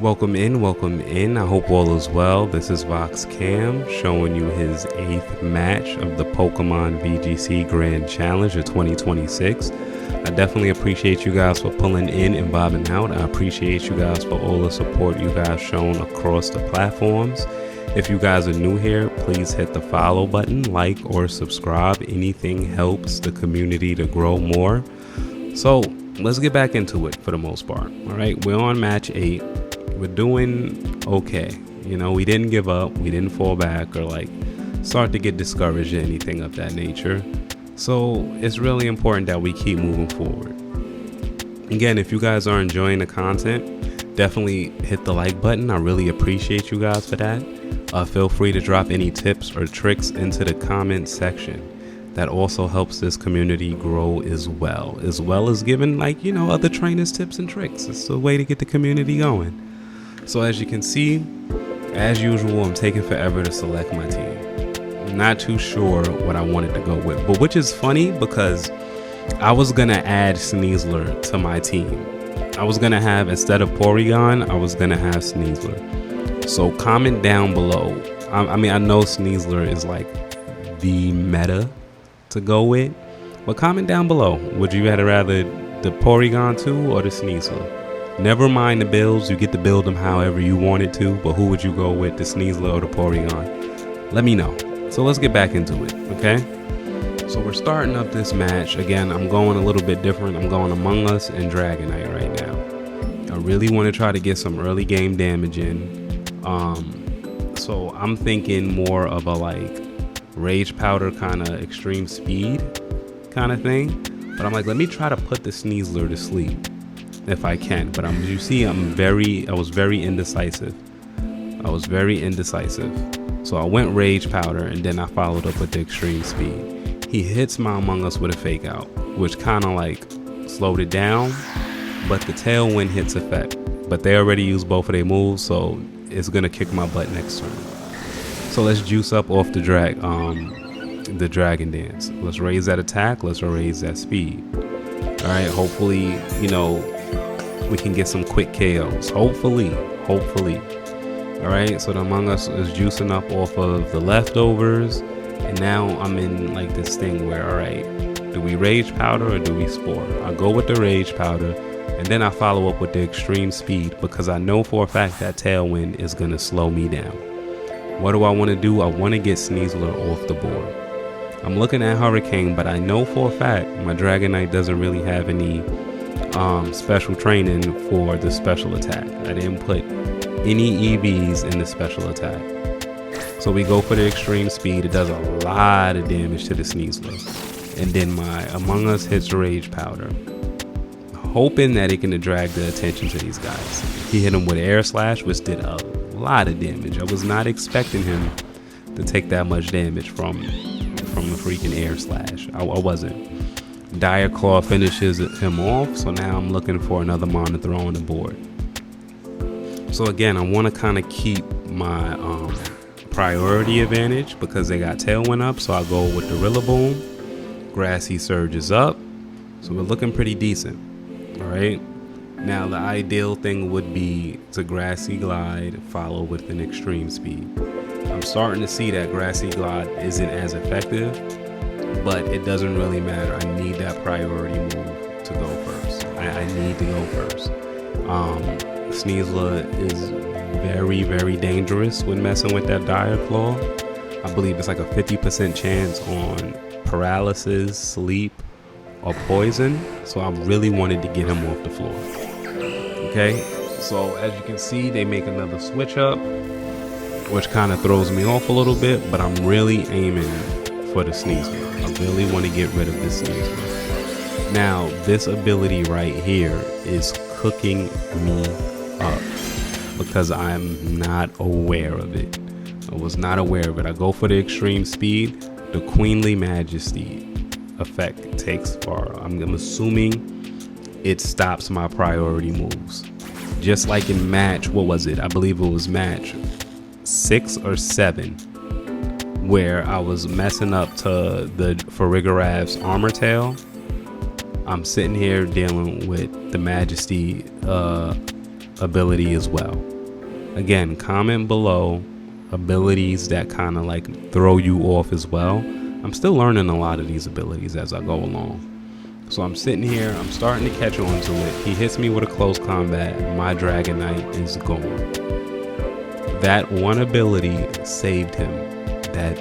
Welcome in. I hope all is well. This is Vox Cam showing you his 8th match of the Pokemon VGC Grand Challenge of 2026. I definitely appreciate you guys for pulling in and bobbing out. I appreciate you guys for all the support you guys shown across the platforms. If you guys are new here, please hit the follow button, like or subscribe. Anything helps the community to grow more. So let's get back into it for the most part. All right, we're on match 8. We're doing okay. You know, we didn't give up. We didn't fall back or start to get discouraged or anything of that nature. So it's really important that we keep moving forward. Again, if you guys are enjoying the content, definitely hit the like button. I really appreciate you guys for that. Feel free to drop any tips or tricks into the comment section. That also helps this community grow as well as giving other trainers tips and tricks. It's a way to get the community going. So as you can see, as usual, I'm taking forever to select my team. I'm not too sure what I wanted to go with, but which is funny because I was gonna add Sneasler to my team. I was gonna have, instead of Porygon, I was gonna have Sneasler. So comment down below. I know Sneasler is like the meta to go with, but comment down below. Would you rather the Porygon 2 or the Sneasler? Never mind the builds, you get to build them however you want it to, but who would you go with, the Sneasler or the Porygon? Let me know. So let's get back into it, okay? So we're starting up this match. Again, I'm going a little bit different. I'm going Among Us and Dragonite right now. I really want to try to get some early game damage in. So I'm thinking more of a Rage Powder kind of extreme speed kind of thing. But I'm let me try to put the Sneasler to sleep if I can. But you see, I was very indecisive. So I went Rage Powder and then I followed up with the extreme speed. He hits my Among Us with a fake out, which kind of slowed it down, but the Tailwind hits effect. But they already used both of their moves, so it's gonna kick my butt next turn. So let's juice up off the Dragon Dance. Let's raise that attack, let's raise that speed. All right, hopefully, we can get some quick KOs. Hopefully. All right, so the Among Us is juicing up off of the leftovers, and now I'm in this thing where, all right, do we Rage Powder or do we Spore? I go with the Rage Powder, and then I follow up with the extreme speed because I know for a fact that Tailwind is gonna slow me down. What do I want to do? I want to get Sneasler off the board. I'm looking at Hurricane, but I know for a fact my Dragonite doesn't really have any special training for the special attack. I didn't put any EVs in the special attack. So we go for the extreme speed. It does a lot of damage to the Sneasler. And then my Among Us hits Rage Powder, hoping that it can drag the attention to these guys. He hit him with Air Slash, which did a lot of damage. I was not expecting him to take that much damage from the freaking Air Slash. I wasn't. Dire Claw finishes him off, so now I'm looking for another Monitor on the board. So again, I want to kind of keep my priority advantage because they got Tailwind up, so I'll go with the Rillaboom. Grassy Surge is up, so we're looking pretty decent. All right. Now the ideal thing would be to Grassy Glide, follow with an extreme speed. I'm starting to see that Grassy Glide isn't as effective, but it doesn't really matter. I need that priority move to go first. I need to go first. Sneasler is very, very dangerous when messing with that Dire Claw. I believe it's a 50% chance on paralysis, sleep, or poison. So I really wanted to get him off the floor. Okay, so as you can see, they make another switch up, which kind of throws me off a little bit, but I'm really aiming for the Sneasler. I really want to get rid of this Sneasler. Now, this ability right here is cooking me up because I'm not aware of it. I was not aware of it. I go for the extreme speed. The Queenly Majesty effect takes far. I'm assuming it stops my priority moves. Just like in match, what was it? I believe it was match 6 or 7, where I was messing up to the Farigiraf's Armor Tail. I'm sitting here dealing with the Majesty ability as well. Again, comment below abilities that kind of like throw you off as well. I'm still learning a lot of these abilities as I go along. So I'm sitting here, I'm starting to catch on to it. He hits me with a close combat. My Dragonite is gone. That one ability saved him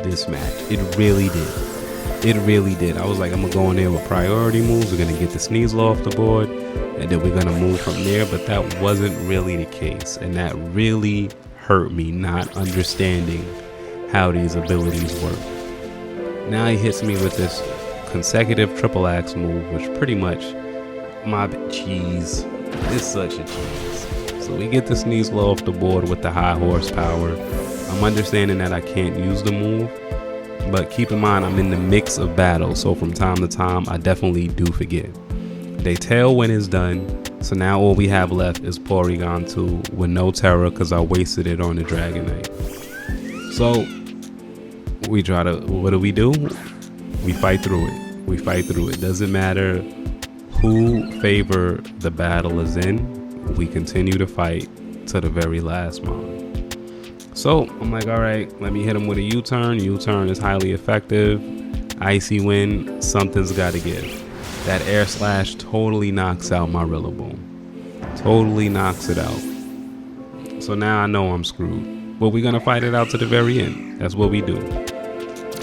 this match. It really did. It really did. I was like, I'm gonna go in there with priority moves. We're gonna get the Sneasel off the board, and then we're gonna move from there. But that wasn't really the case, and that really hurt me not understanding how these abilities work. Now he hits me with this consecutive triple axe move, which pretty much my cheese is such a cheese. So we get the Sneasel off the board with the high horsepower. I'm understanding that I can't use the move, but keep in mind I'm in the mix of battle, so from time to time I definitely do forget. They Tailwind is done, so now all we have left is Porygon 2 with no Terror because I wasted it on the Dragonite. So we try to, what do? We fight through it. We fight through it. Doesn't matter who favor the battle is in, we continue to fight to the very last moment. So I'm like, all right, let me hit him with a U-turn. U-turn is highly effective. Icy Wind, something's got to give. That Air Slash totally knocks out my Rillaboom. Totally knocks it out. So now I know I'm screwed. But we're going to fight it out to the very end. That's what we do.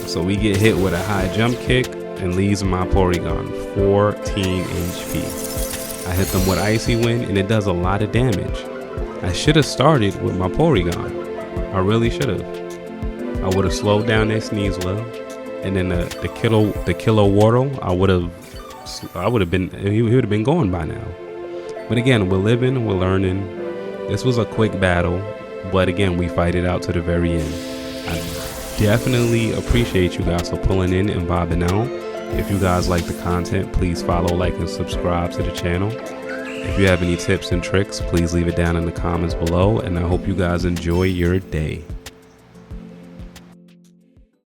So we get hit with a high jump kick and leaves my Porygon 14 HP. I hit them with Icy Wind and it does a lot of damage. I should have started with my Porygon. I really should have. I would have slowed down their Sneasel, and then the Kilo Wartle, he would have been gone by now. But again, we're living, we're learning. This was a quick battle, but again, we fight it out to the very end. I definitely appreciate you guys for pulling in and vibing out. If you guys like the content, please follow, like, and subscribe to the channel. If you have any tips and tricks, please leave it down in the comments below, and I hope you guys enjoy your day.